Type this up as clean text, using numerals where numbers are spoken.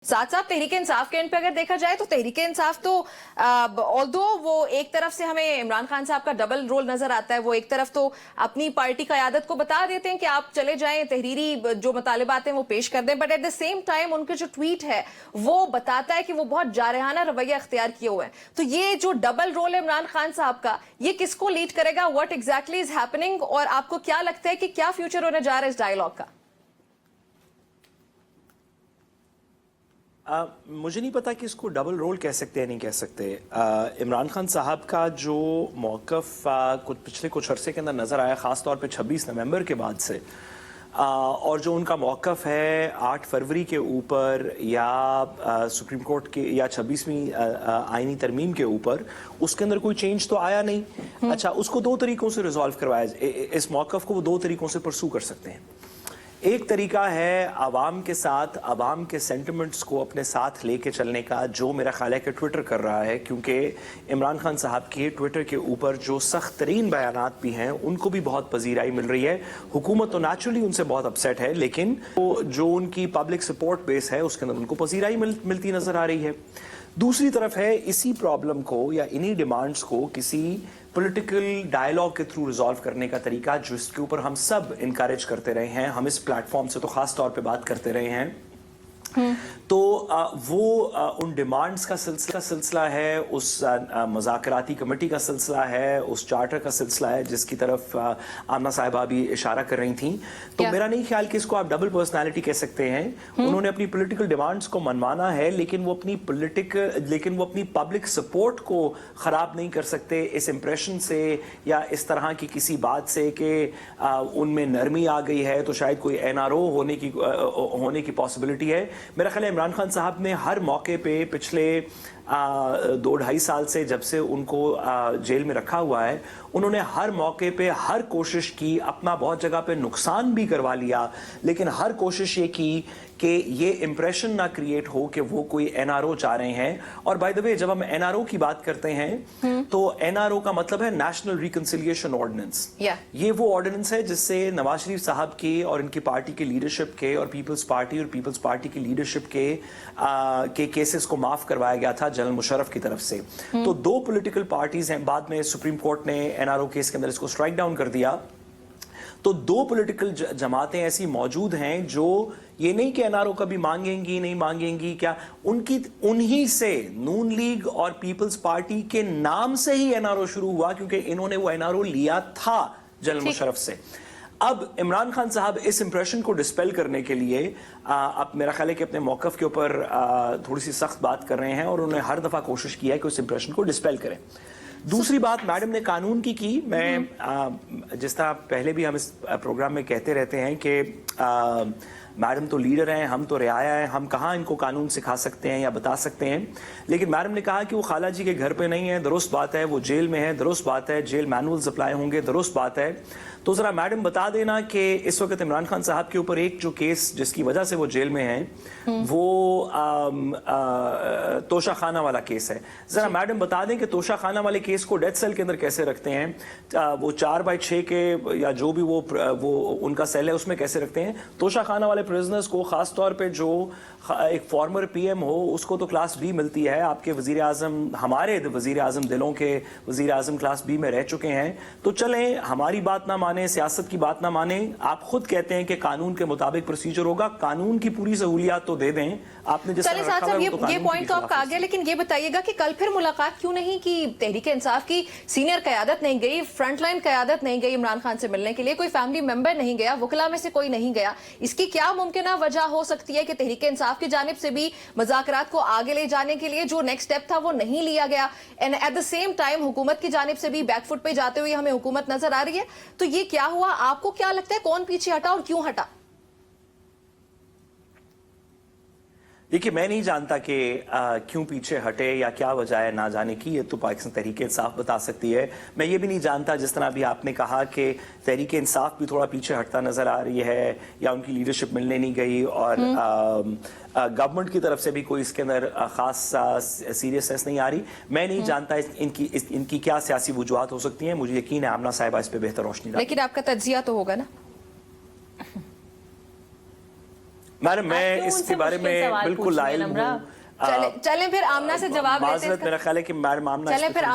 साथ साथ तहरीक इंसाफ के एंड पे अगर देखा जाए तो तहरीक इंसाफ तो ऑल्दो वो एक तरफ से हमें इमरान खान साहब का डबल रोल नजर आता है, वो एक तरफ तो अपनी पार्टी क़यादत को बता देते हैं कि आप चले जाएं, तहरीरी जो मुतालिबात हैं वो पेश कर दें, but at the same time उनके जो ट्वीट है वो बताता है कि वो बहुत जारहाना रवैया अख्तियार किए हुए हैं। तो ये जो डबल रोल है इमरान खान साहब का, ये किसको लीड करेगा, व्हाट एग्जैक्टली इज हैपनिंग, और आपको क्या लगता है कि क्या फ्यूचर होने जा रहा है इस डायलॉग का? मुझे नहीं पता कि इसको डबल रोल कह सकते हैं नहीं कह सकते। इमरान खान साहब का जो मौक़िफ़ पिछले कुछ अरसे के अंदर नज़र आया, ख़ास तौर पे 26 नवंबर के बाद से, और जो उनका मौक़िफ़ है 8 फरवरी के ऊपर या सुप्रीम कोर्ट के या 26वीं आईनी तरमीम के ऊपर, उसके अंदर कोई चेंज तो आया नहीं। अच्छा, उसको दो तरीक़ों से रिजॉल्व करवाया, इस मौक़िफ़ को वो दो तरीक़ों से परसू कर सकते हैं। एक तरीका है आवाम के साथ, आवाम के सेंटिमेंट्स को अपने साथ लेके चलने का, जो मेरा ख्याल है कि ट्विटर कर रहा है, क्योंकि इमरान खान साहब के ट्विटर के ऊपर जो सख्त तरीन बयानात भी हैं उनको भी बहुत पजीराई मिल रही है। हुकूमत तो नेचुरली उनसे बहुत अपसेट है, लेकिन जो उनकी पब्लिक सपोर्ट बेस है उसके अंदर उनको पजीराई मिलती नज़र आ रही है। दूसरी तरफ है इसी प्रॉब्लम को या इन्हीं डिमांड्स को किसी पॉलिटिकल डायलॉग के थ्रू रिजॉल्व करने का तरीका, जिसके ऊपर हम सब इनकरेज करते रहे हैं, हम इस प्लेटफॉर्म से तो खास तौर पे बात करते रहे हैं। तो वो उन डिमांड्स का सिलसिला है, उस मुज़ाकराती कमेटी का सिलसिला है, उस चार्टर का सिलसिला है जिसकी तरफ आमना साहिबा भी इशारा कर रही थी। तो मेरा नहीं ख्याल कि इसको आप डबल पर्सनालिटी कह सकते हैं। उन्होंने अपनी पॉलिटिकल डिमांड्स को मनवाना है, लेकिन वो अपनी पब्लिक सपोर्ट को ख़राब नहीं कर सकते इस इम्प्रेशन से या इस तरह की किसी बात से कि उनमें नरमी आ गई है तो शायद कोई NRO होने की पॉसिबिलिटी है। मेरा ख्याल है इमरान खान साहब ने हर मौके पे पिछले 2-2.5 साल से, जब से उनको जेल में रखा हुआ है, उन्होंने हर मौके पे हर कोशिश की, अपना बहुत जगह पे नुकसान भी करवा लिया, लेकिन हर कोशिश ये की कि ये इंप्रेशन ना क्रिएट हो कि वो कोई NRO चाह रहे हैं। और बाय द वे, जब हम NRO की बात करते हैं तो NRO का मतलब है नेशनल रिकंसिलिएशन ऑर्डिनेंस। ये वो ऑर्डिनेंस है जिससे नवाज शरीफ साहब की और इनकी पार्टी की लीडरशिप के और पीपल्स पार्टी की लीडरशिप के केसेस को माफ करवाया गया था जनरल मुशर्रफ की तरफ से। तो दो पॉलिटिकल पार्टीज हैं, बाद में सुप्रीम कोर्ट ने NRO केस के अंदर इसको स्ट्राइक डाउन कर दिया। तो दो पॉलिटिकल जमातें ऐसी मौजूद हैं जो ये नहीं कि NRO कभी मांगेंगी नहीं मांगेंगी, क्या उन्हीं से नून लीग और पीपल्स पार्टी के नाम से ही NRO शुरू हुआ, क्योंकि इन्होंने वो NRO लिया था जनरल मुशर्रफ से। अब इमरान खान साहब इस इंप्रेशन को डिस्पेल करने के लिए अब मेरा ख्याल है कि अपने मौक़िफ़ के ऊपर थोड़ी सी सख्त बात कर रहे हैं, और उन्होंने हर दफ़ा कोशिश की है कि उस इंप्रेशन को डिस्पेल करें। दूसरी बात मैडम ने कानून की मैं जिस तरह पहले भी हम इस प्रोग्राम में कहते रहते हैं कि मैडम तो लीडर हैं, हम तो रियाया हैं, हम कहाँ इनको कानून सिखा सकते हैं या बता सकते हैं। लेकिन मैडम ने कहा कि वो खाला जी के घर पे नहीं है, दुरुस्त बात है, वो जेल में है, दुरुस्त बात है, जेल मैनुअल्स अप्लाई होंगे, दुरुस्त बात है। तो ज़रा मैडम बता देना कि इस वक्त इमरान खान साहब के ऊपर एक जो केस जिसकी वजह से वो जेल में हैं वो तोशा खाना वाला केस है। ज़रा मैडम बता दें कि तोशा खाना वाले केस को डेथ सेल के अंदर कैसे रखते हैं, वो 4/6 के या जो भी वो उनका सेल है उसमें कैसे रखते हैं। तोशा खाना वाले प्रिजनर्स को, खास तौर पे जो एक फॉर्मर PM हो, उसको तो क्लास B मिलती है। आपके वजीर आजम, हमारे वजीर आजम, दिलों के वजीर आजम क्लास B में रह चुके हैं। तो चलें, हमारी बात ना माने, सियासत की बात ना माने, आप खुद कहते हैं कि कानून के मुताबिक प्रोसीजर होगा, कानून की पूरी सहूलियात तो दे दें। आपने जिस तरह रखा है ये पॉइंट तो आपका आ गया, लेकिन ये बताइएगा कि कल फिर मुलाकात क्यों नहीं की? तहरीक इंसाफ की सीनियर क़यादत नहीं गई, फ्रंटलाइन क़यादत नहीं गई इमरान खान से मिलने के लिए, कोई फैमिली मेंबर नहीं गया, वकला में से कोई नहीं गया। इसकी क्या मुमकिन वजह हो सकती है कि तहरीक इंसाफ की जानिब से भी मुज़ाकरात को आगे ले जाने के लिए जो नेक्स्ट स्टेप था वो नहीं लिया गया, and at the same time हुकूमत की जानिब से भी बैकफुट पे जाते हुए हमें हुकूमत नजर आ रही है? तो ये क्या हुआ? आपको क्या लगता है कौन पीछे हटा और क्यों हटा? देखिए, मैं नहीं जानता कि क्यों पीछे हटे या क्या वजह है ना जाने की, ये तो पाकिस्तान तहरीक इंसाफ बता सकती है। मैं ये भी नहीं जानता, जिस तरह भी आपने कहा कि तहरीक इंसाफ भी थोड़ा पीछे हटता नज़र आ रही है या उनकी लीडरशिप मिलने नहीं गई, और गवर्नमेंट की तरफ से भी कोई इसके अंदर ख़ास सीरियसनेस नहीं आ रही। मैं नहीं जानता इनकी क्या सियासी वजूहात हो सकती हैं। मुझे यकीन है आमना साहिबा इस पर बेहतर रोशनी डालेंगी। लेकिन आपका तज्जिया तो होगा ना? मैडम मैं क्यों इसके उनसे बारे मुश्किल में सवाल बिल्कुल पूछ रही हैं, लाइल नम्रा? हूँ चलें फिर आमना से जवाब लेते हैं माजरत इसका। मेरा ख्याल है कि मैडम आमना चलें इस पे फिर थोड़ी